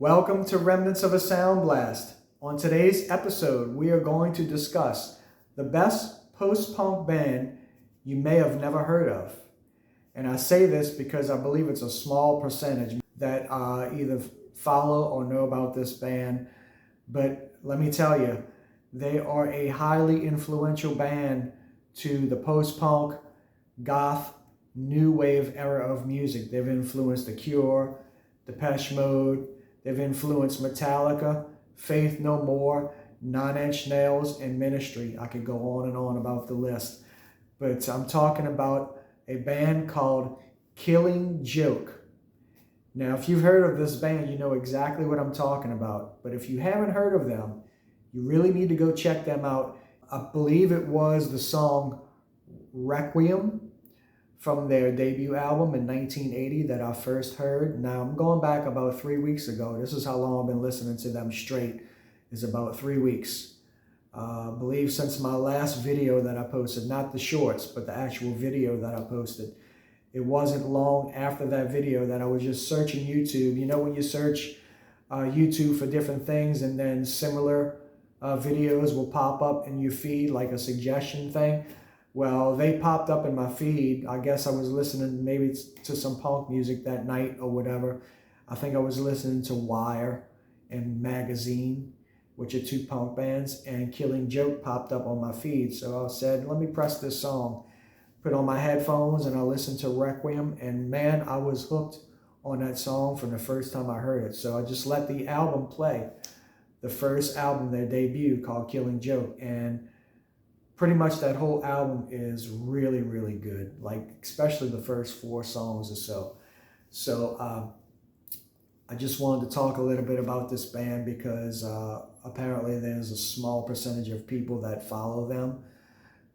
Welcome to Remnants of a Sound Blast. On today's episode, we are going to discuss the best post-punk band you may have never heard of. And I say this because I believe it's a small percentage that either follow or know about this band. But let me tell you, they are a highly influential band to the post-punk, goth, new wave era of music. They've influenced The Cure, Depeche Mode. They've influenced Metallica, Faith No More, Nine Inch Nails, and Ministry. I could go on and on about the list. But I'm talking about a band called Killing Joke. Now, if you've heard of this band, you know exactly what I'm talking about. But if you haven't heard of them, you really need to go check them out. I believe it was the song Requiem from their debut album in 1980 that I first heard. Now, I'm going back about 3 weeks ago. This is how long I've been listening to them straight, is about 3 weeks. I believe since my last video that I posted, not the shorts, but the actual video that I posted. It wasn't long after that video that I was just searching YouTube. You know when you search YouTube for different things and then similar videos will pop up in your feed like a suggestion thing? Well, they popped up in my feed. I guess I was listening maybe to some punk music that night or whatever. I think I was listening to Wire and Magazine, which are two punk bands, and Killing Joke popped up on my feed. So I said, let me press this song. Put on my headphones and I listened to Requiem, and man, I was hooked on that song from the first time I heard it. So I just let the album play, the first album, their debut, called Killing Joke, and pretty much that whole album is really, really good, like especially the first 4 songs or so. So I just wanted to talk a little bit about this band because apparently there's a small percentage of people that follow them,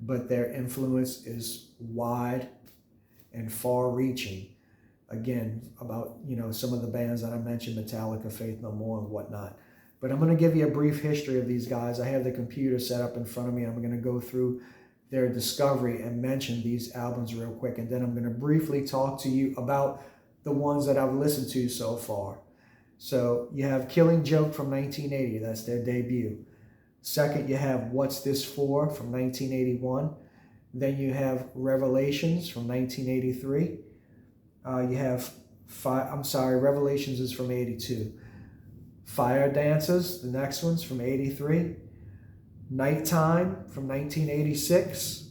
but their influence is wide and far-reaching. Again, about some of the bands that I mentioned, Metallica, Faith No More, and whatnot. But I'm going to give you a brief history of these guys. I have the computer set up in front of me. I'm going to go through their discovery and mention these albums real quick. And then I'm going to briefly talk to you about the ones that I've listened to so far. So you have Killing Joke from 1980. That's their debut. Second, you have What's This For from 1981. Then you have Revelations from 1983. You have Revelations is from 82. Fire Dances, the next one's from 83. Nighttime from 1986.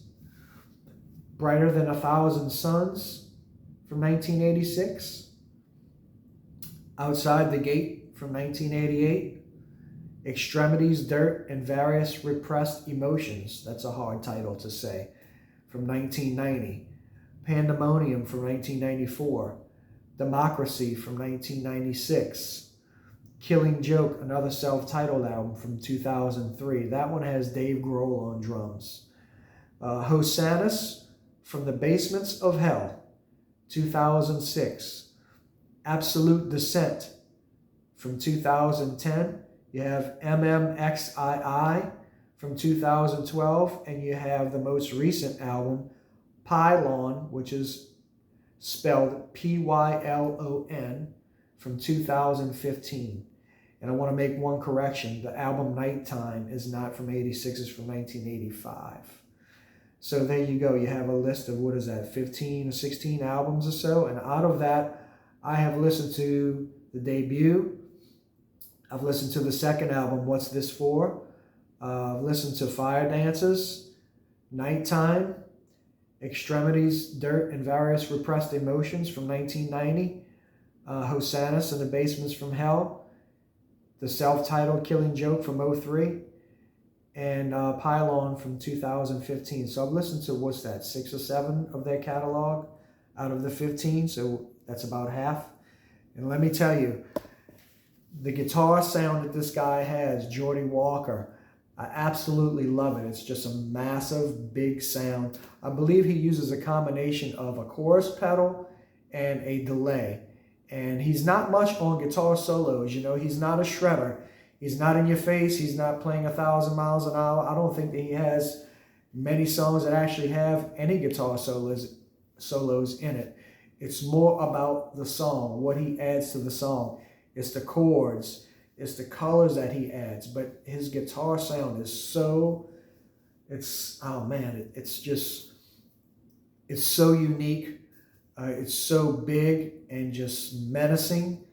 Brighter Than a Thousand Suns from 1986. Outside the Gate from 1988. Extremities, Dirt, and Various Repressed Emotions, that's a hard title to say, from 1990. Pandemonium from 1994. Democracy from 1996. Killing Joke, another self-titled album from 2003. That one has Dave Grohl on drums. Hosannas, From the Basements of Hell, 2006. Absolute Descent from 2010. You have MMXII from 2012. And you have the most recent album, Pylon, which is spelled Pylon, from 2015. And I want to make one correction. The album Nighttime is not from 86, it's from 1985. So there you go. You have a list of, 15 or 16 albums or so. And out of that, I have listened to the debut. I've listened to the second album, What's This For? I've listened to Fire Dances, Nighttime, Extremities, Dirt, and Various Repressed Emotions from 1990. Hosannas and the Basements from Hell, the self-titled Killing Joke from 2003, and Pylon from 2015. So I've listened to, 6 or 7 of their catalog out of the 15, so that's about half. And let me tell you, the guitar sound that this guy has, Jordy Walker, I absolutely love it. It's just a massive, big sound. I believe he uses a combination of a chorus pedal and a delay. And he's not much on guitar solos, he's not a shredder. He's not in your face. He's not playing 1,000 miles an hour. I don't think that he has many songs that actually have any guitar solos in it. It's more about the song, what he adds to the song. it's the chords, it's the colors that he adds. But his guitar sound is so, oh man, it's so unique. It's so big and just menacing.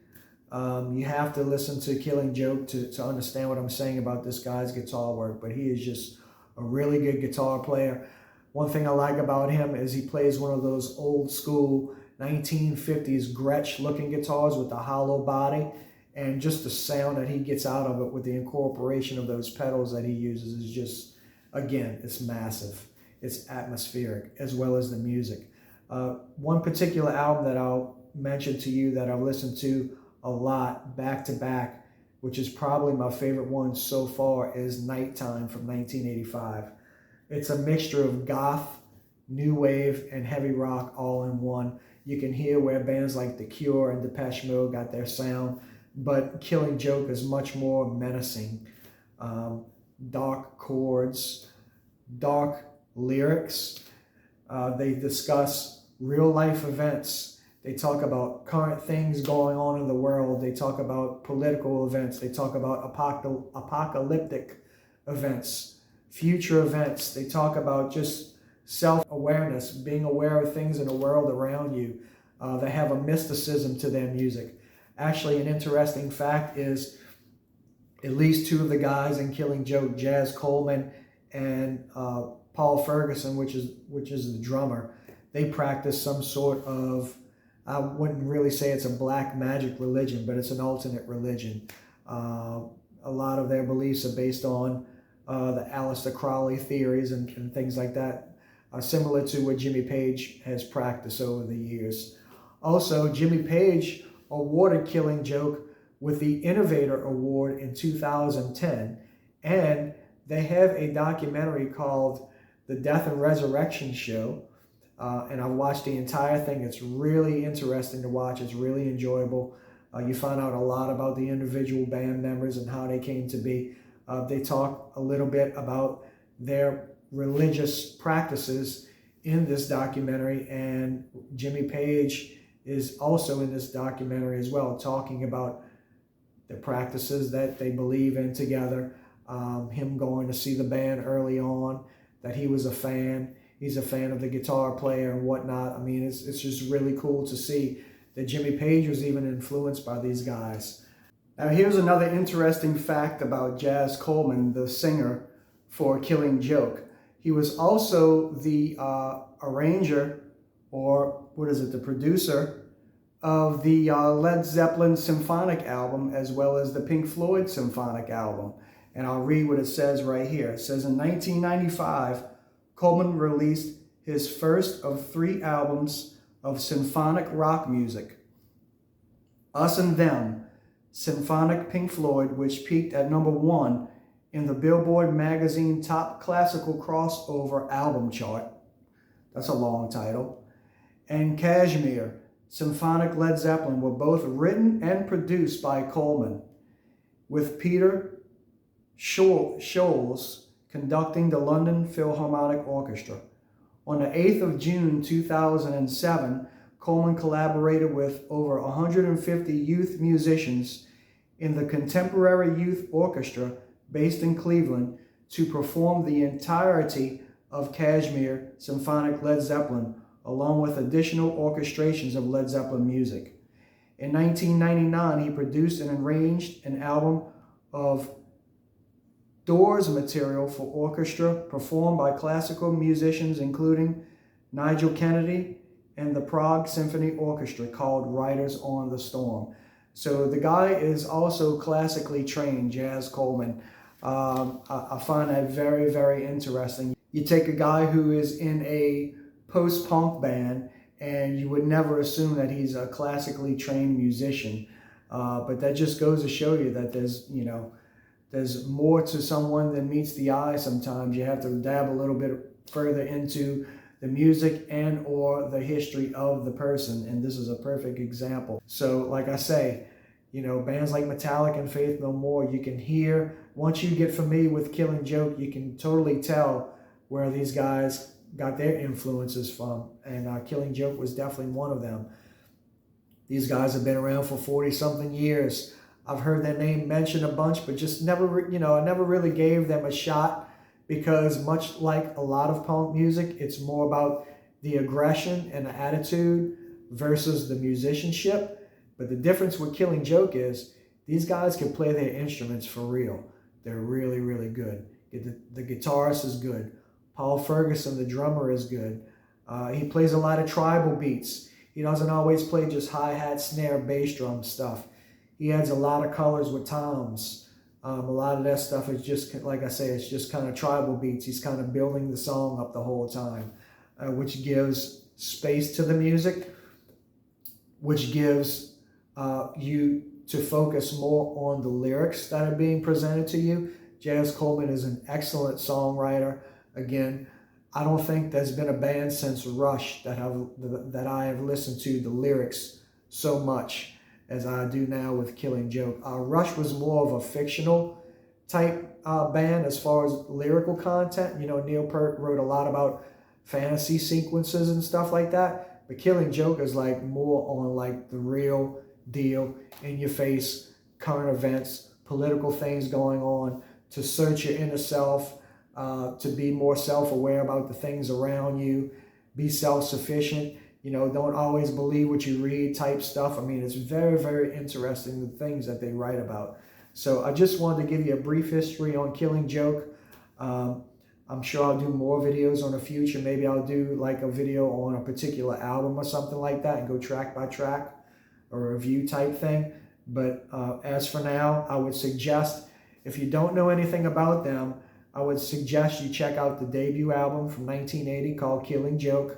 You have to listen to Killing Joke to understand what I'm saying about this guy's guitar work, but he is just a really good guitar player. One thing I like about him is he plays one of those old school 1950s Gretsch looking guitars with the hollow body, and just the sound that he gets out of it with the incorporation of those pedals that he uses is just, again, it's massive. It's atmospheric, as well as the music. One particular album that I'll mention to you that I've listened to a lot back to back, which is probably my favorite one so far, is Nighttime from 1985. It's a mixture of goth, new wave, and heavy rock all in one. You can hear where bands like The Cure and Depeche Mode got their sound, but Killing Joke is much more menacing. Dark chords, dark lyrics. They discuss real life events. They talk about current things going on in the world. They talk about political events. They talk about apocalyptic events, future events. They talk about just self-awareness, being aware of things in the world around you. They have a mysticism to their music. Actually, an interesting fact is at least two of the guys in Killing Joke, Jaz Coleman and Paul Ferguson, which is the drummer, they practice some sort of, I wouldn't really say it's a black magic religion, but it's an alternate religion. A lot of their beliefs are based on the Aleister Crowley theories and things like that, similar to what Jimmy Page has practiced over the years. Also, Jimmy Page awarded Killing Joke with the Innovator Award in 2010, and they have a documentary called The Death and Resurrection Show, and I watched the entire thing. It's really interesting to watch. It's really enjoyable. You find out a lot about the individual band members and how they came to be. They talk a little bit about their religious practices in this documentary, and Jimmy Page is also in this documentary as well, talking about the practices that they believe in together. Him going to see the band early on, that he was a fan. He's a fan of the guitar player and whatnot. I mean, it's just really cool to see that Jimmy Page was even influenced by these guys. Now, here's another interesting fact about Jaz Coleman, the singer for Killing Joke. He was also the arranger, or the producer of the Led Zeppelin symphonic album, as well as the Pink Floyd symphonic album. And I'll read what it says right here. It says, in 1995, Coleman released his first of 3 albums of symphonic rock music, Us and Them, Symphonic Pink Floyd, which peaked at #1 in the Billboard magazine Top Classical Crossover Album chart. That's a long title. And Kashmir, Symphonic Led Zeppelin, were both written and produced by Coleman, with Peter Scholes conducting the London Philharmonic Orchestra. On the 8th of June 2007, Coleman collaborated with over 150 youth musicians in the Contemporary Youth Orchestra based in Cleveland to perform the entirety of Kashmir Symphonic Led Zeppelin, along with additional orchestrations of Led Zeppelin music. In 1999, he produced and arranged an album of Doors material for orchestra performed by classical musicians including Nigel Kennedy and the Prague Symphony Orchestra, called Riders on the Storm. So the guy is also classically trained, Jaz Coleman. I find that very, very interesting. You take a guy who is in a post-punk band and you would never assume that he's a classically trained musician. But that just goes to show you that there's more to someone than meets the eye sometimes. You have to dab a little bit further into the music and or the history of the person, and this is a perfect example. So like I say, bands like Metallica and Faith No More, you can hear, once you get familiar with Killing Joke, you can totally tell where these guys got their influences from, and Killing Joke was definitely one of them. These guys have been around for 40-something years. I've heard their name mentioned a bunch, but just never, I never really gave them a shot because much like a lot of punk music, it's more about the aggression and the attitude versus the musicianship. But the difference with Killing Joke is these guys can play their instruments for real. They're really, really good. The guitarist is good. Paul Ferguson, the drummer, is good. He plays a lot of tribal beats. He doesn't always play just hi-hat, snare, bass drum stuff. He adds a lot of colors with toms. A lot of that stuff is just, like I say, it's just kind of tribal beats. He's kind of building the song up the whole time, which gives space to the music, which gives you to focus more on the lyrics that are being presented to you. Jaz Coleman is an excellent songwriter. Again, I don't think there's been a band since Rush that I have listened to the lyrics so much as I do now with Killing Joke. Rush was more of a fictional type band as far as lyrical content. Neil Peart wrote a lot about fantasy sequences and stuff like that. But Killing Joke is like more on like the real deal, in your face, current events, political things going on, to search your inner self, to be more self-aware about the things around you, be self-sufficient, don't always believe what you read type stuff. I mean, it's very, very interesting, the things that they write about. So I just wanted to give you a brief history on Killing Joke. I'm sure I'll do more videos on the future. Maybe I'll do like a video on a particular album or something like that and go track by track or a review type thing. But as for now, I would suggest, if you don't know anything about them, I would suggest you check out the debut album from 1980 called Killing Joke,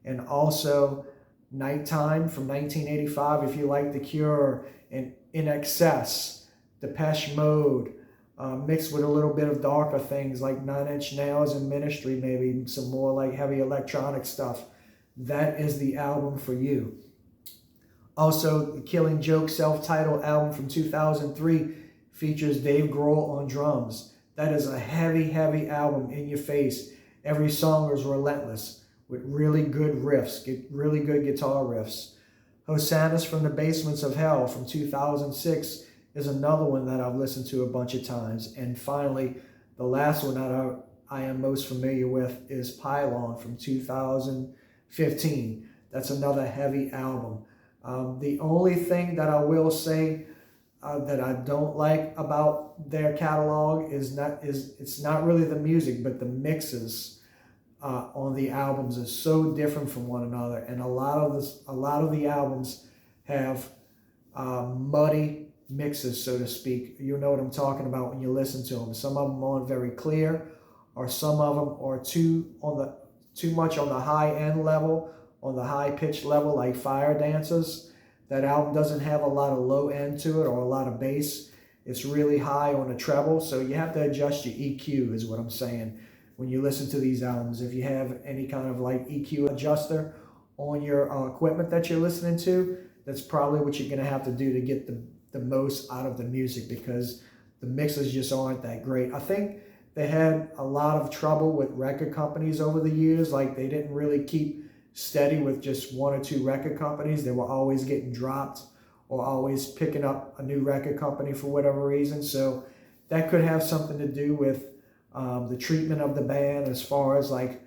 and also Nighttime from 1985 if you like The Cure, and In Excess, Depeche Mode, mixed with a little bit of darker things like Nine Inch Nails and Ministry, maybe some more like heavy electronic stuff. That is the album for you. Also, the Killing Joke self-titled album from 2003 features Dave Grohl on drums. That is a heavy, heavy album, in your face. Every song is relentless with really good riffs, really good guitar riffs. Hosannas from the Basements of Hell from 2006 is another one that I've listened to a bunch of times. And finally, the last one that I am most familiar with is Pylon from 2015. That's another heavy album. The only thing that I will say that I don't like about their catalog is it's not really the music, but the mixes on the albums is so different from one another, and a lot of the albums have muddy mixes, so to speak. You know what I'm talking about when you listen to them. Some of them aren't very clear, or some of them are too much on the high end level, on the high pitched level, like Fire Dancers. That album doesn't have a lot of low end to it or a lot of bass. It's really high on the treble, so you have to adjust your EQ, is what I'm saying, when you listen to these albums. If you have any kind of like EQ adjuster on your equipment that you're listening to, that's probably what you're going to have to do to get the most out of the music, because the mixes just aren't that great. I think they had a lot of trouble with record companies over the years. Like, they didn't really keep steady with just one or two record companies. They were always getting dropped or always picking up a new record company for whatever reason. So that could have something to do with the treatment of the band, as far as like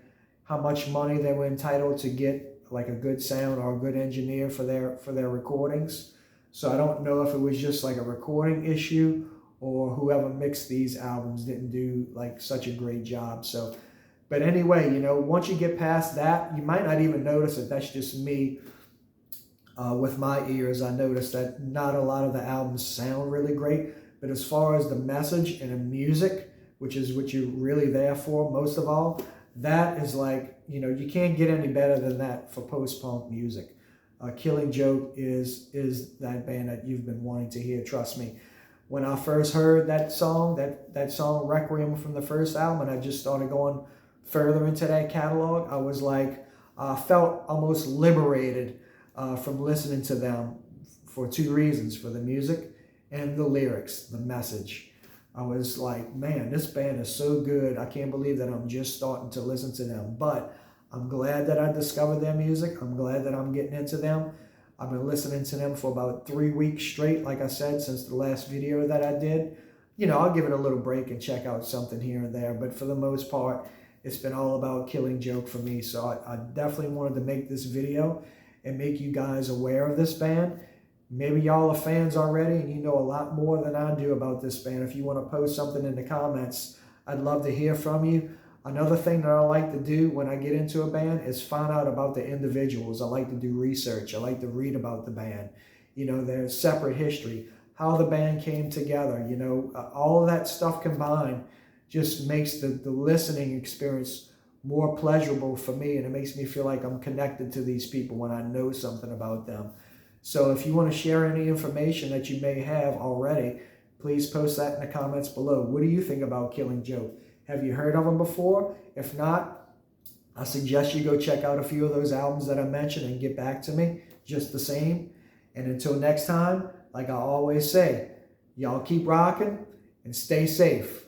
how much money they were entitled to get like a good sound or a good engineer for their recordings. So I don't know if it was just like a recording issue, or whoever mixed these albums didn't do like such a great job. So, but anyway, once you get past that, you might not even notice it. That's just me with my ears. I noticed that not a lot of the albums sound really great, but as far as the message and the music, which is what you're really there for most of all, that is like, you can't get any better than that for post-punk music. Killing Joke is that band that you've been wanting to hear, trust me. When I first heard that song, that song Requiem from the first album, and I just started going further into that catalog, I was like, I felt almost liberated from listening to them for two reasons: for the music and the lyrics, the message. I was like, man, this band is so good. I can't believe that I'm just starting to listen to them. But I'm glad that I discovered their music. I'm glad that I'm getting into them. I've been listening to them for about 3 weeks straight, like I said, since the last video that I did. I'll give it a little break and check out something here and there, but for the most part, it's been all about Killing Joke for me. So I definitely wanted to make this video and make you guys aware of this band. Maybe y'all are fans already and you know a lot more than I do about this band. If you want to post something in the comments, I'd love to hear from you. Another thing that I like to do when I get into a band is find out about the individuals. I like to do research. I like to read about the band, their separate history, how the band came together, all of that stuff combined just makes the listening experience more pleasurable for me, and it makes me feel like I'm connected to these people when I know something about them. So if you want to share any information that you may have already, please post that in the comments below. What do you think about Killing Joke? Have you heard of them before? If not, I suggest you go check out a few of those albums that I mentioned and get back to me just the same. And until next time, like I always say, y'all keep rocking and stay safe.